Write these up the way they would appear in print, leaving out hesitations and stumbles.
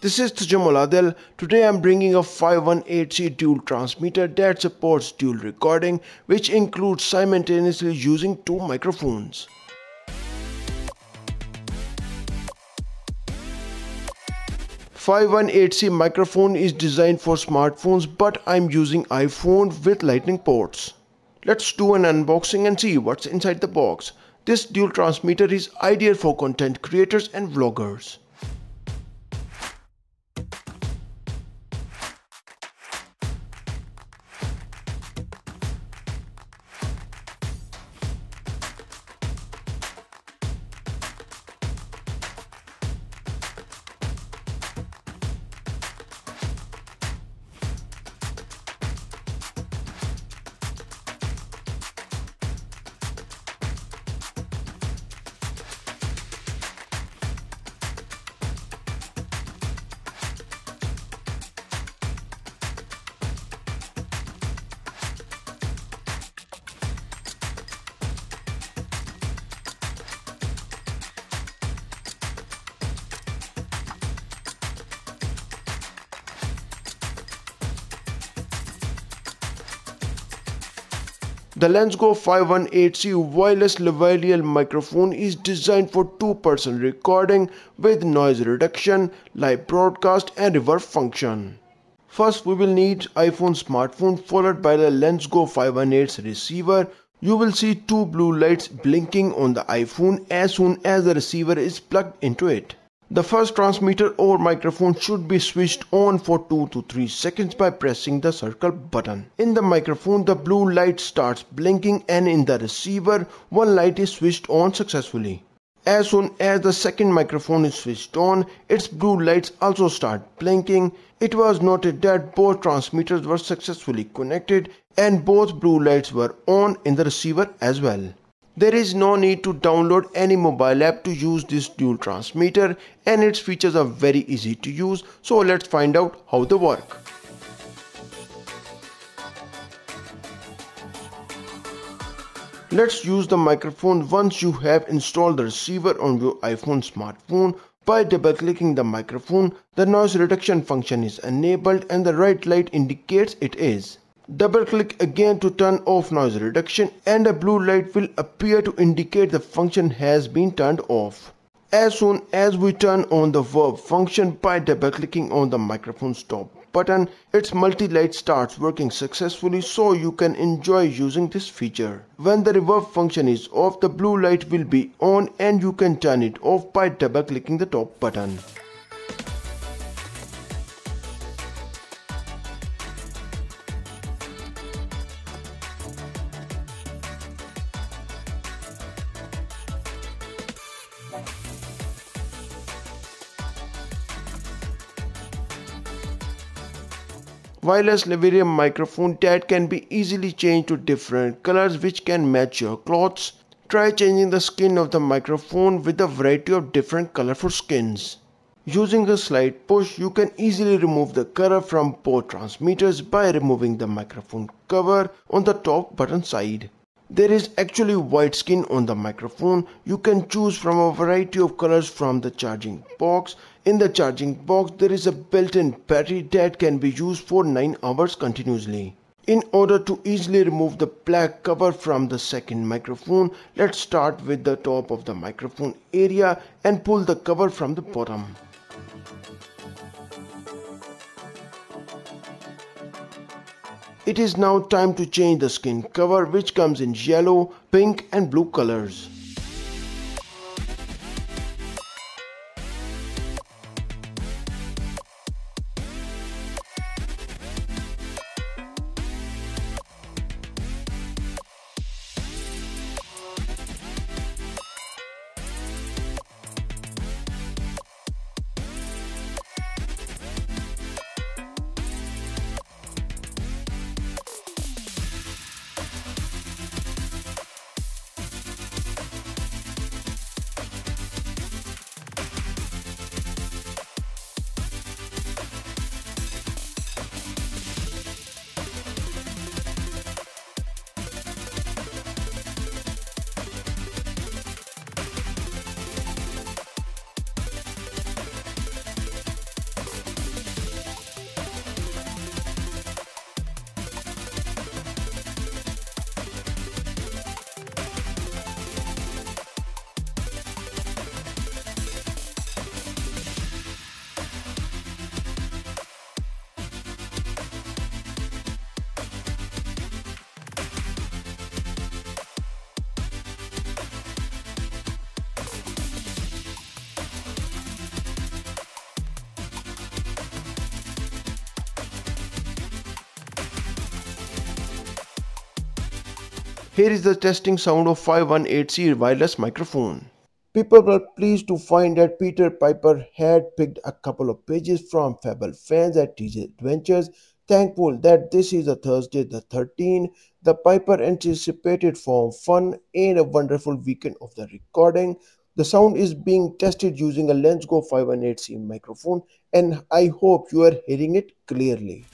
This is Lavalier. Today I am bringing a 518C dual transmitter that supports dual recording, which includes simultaneously using two microphones. .518C microphone is designed for smartphones, but I'm using iPhone with lightning ports. Let's do an unboxing and see what's inside the box. This dual transmitter is ideal for content creators and vloggers. The LENSGO 518C wireless Lavalier microphone is designed for two-person recording with noise reduction, live broadcast and reverb function. First we will need iPhone smartphone followed by the LENSGO 518 receiver. You will see two blue lights blinking on the iPhone as soon as the receiver is plugged into it. The first transmitter or microphone should be switched on for 2 to 3 seconds by pressing the circle button. In the microphone, the blue light starts blinking, and in the receiver, one light is switched on successfully. As soon as the second microphone is switched on, its blue lights also start blinking. It was noted that both transmitters were successfully connected and both blue lights were on in the receiver as well. There is no need to download any mobile app to use this dual transmitter, and its features are very easy to use, so let's find out how they work. Let's use the microphone once you have installed the receiver on your iPhone smartphone. By double-clicking the microphone, the noise reduction function is enabled and the right light indicates it is. Double-click again to turn off noise reduction and a blue light will appear to indicate the function has been turned off. As soon as we turn on the reverb function by double-clicking on the microphone stop button, its multi-light starts working successfully, so you can enjoy using this feature. When the reverb function is off, the blue light will be on and you can turn it off by double-clicking the top button. Wireless Lavalier microphone that can be easily changed to different colors which can match your clothes. Try changing the skin of the microphone with a variety of different colorful skins. Using a slight push, you can easily remove the cover from both transmitters by removing the microphone cover on the top button side. There is actually white skin on the microphone. You can choose from a variety of colors from the charging box. In the charging box, there is a built-in battery that can be used for 9 hours continuously. In order to easily remove the black cover from the second microphone, let's start with the top of the microphone area and pull the cover from the bottom. It is now time to change the skin cover, which comes in yellow, pink and blue colors. Here is the testing sound of 518C wireless microphone. People were pleased to find that Peter Piper had picked a couple of pages from Fable fans at TJ Adventures. Thankful that this is a Thursday the 13th, the Piper anticipated for fun and a wonderful weekend of the recording. The sound is being tested using a LENSGO 518C microphone, and I hope you are hearing it clearly.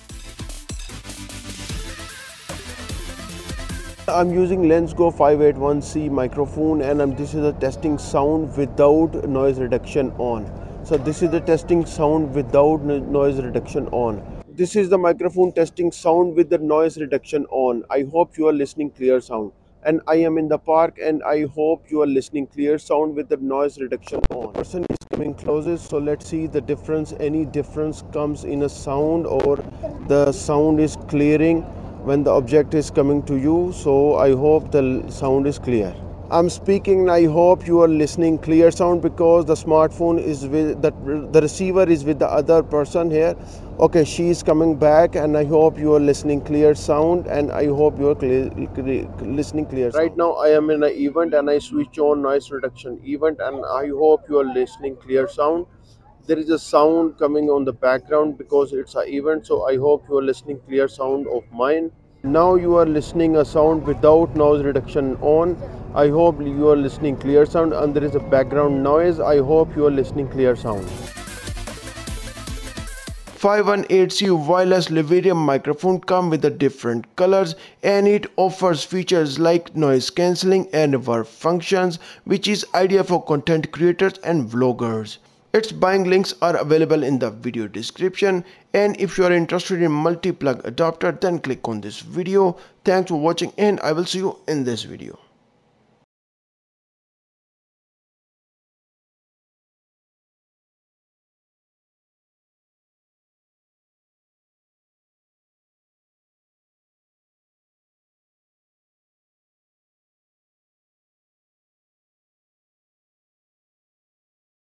I'm using LENSGO 518C microphone, and this is a testing sound without noise reduction on. So this is the testing sound without noise reduction on. This is the microphone testing sound with the noise reduction on. I hope you are listening clear sound. And I am in the park, and I hope you are listening clear sound with the noise reduction on. Person is coming closest, so let's see the difference. Any difference comes in a sound, or the sound is clearing when the object is coming to you. So I hope the sound is clear. I'm speaking and I hope you are listening clear sound, because the smartphone is with the receiver is with the other person here. Okay, she is coming back, and I hope you are listening clear sound, and I hope you are listening clear sound. Right now I am in an event, and I switch on noise reduction event, and I hope you are listening clear sound. There is a sound coming on the background because it's an event, so I hope you are listening clear sound of mine. Now you are listening a sound without noise reduction on. I hope you are listening clear sound, and there is a background noise. I hope you are listening clear sound. 518C wireless Lavalier microphone come with the different colors, and it offers features like noise cancelling and reverb functions, which is ideal for content creators and vloggers. Its buying links are available in the video description, and if you are interested in multi-plug adapter, then click on this video. Thanks for watching, and I will see you in this video.